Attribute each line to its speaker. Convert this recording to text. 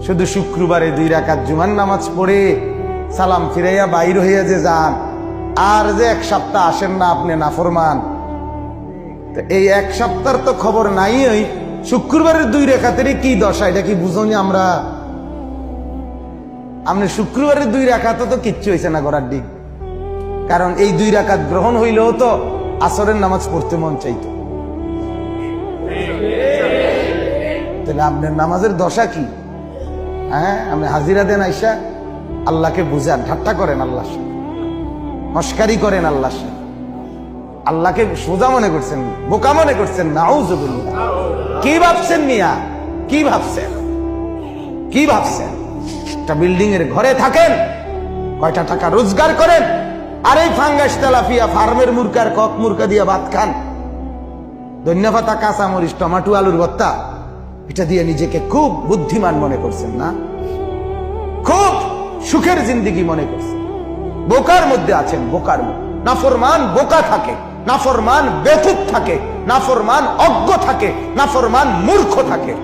Speaker 1: শুধু শুক্রবারে 2 রাকাত জুমার নামাজ পড়ে সালাম ফিরাইয়া বাইর হইয়া যে যান, আর যে 1 সপ্তাহ আসেন না আপনি নাফরমান। এই 1 সপ্তাহের তো খবর নাই। ওই শুক্রবারের 2 রাকাতেরই কি দশা, এটা কি বুঝনি আমরা? আপনি শুক্রবারের 2 রাকাত তো কিচ্ছু হয়েছে না করার দিক, কারণ এই 2 রাকাত গ্রহণ হইলেও তো আসরের নামাজ পড়তে মন চাইতো। তাহলে আপনার নামাজের দশা কি? হ্যাঁ, আপনি হাজিরা দেন আইসা আল্লাহকে বুঝান, ঠাট্টা করেন আল্লাহর সাথে, মস্কারি করেন আল্লাহর সাথে, আল্লাহকে সোজা মনে করছেন, বোকা মনে করছেন। নাউযুবিল্লাহ। কি ভাবছেন মিয়া? কি ভাবছেন? কি ভাবছেন? একটা বিল্ডিং এর ঘরে থাকেন, কয়টা টাকা রোজগার করেন, আর এই ফাঙ্গাস তেলাপিয়া ফার্মের মুরকার কক মুরকা দিয়ে ভাত খান, ধন্যপাতা, কাঁচামরিচ, টমাটো, আলুর ভর্তা, এটা দিয়ে নিজেকে খুব বুদ্ধিমান মনে করছেন না? খুব সুখের জিন্দেগি মনে করছেন। বোকার মধ্যে আছেন, বোকার মধ্যে। নাফরমান বোকা থাকে, নাফরমান বেকুব থাকে, নাফরমান অজ্ঞ থাকে, নাফরমান মূর্খ থাকে।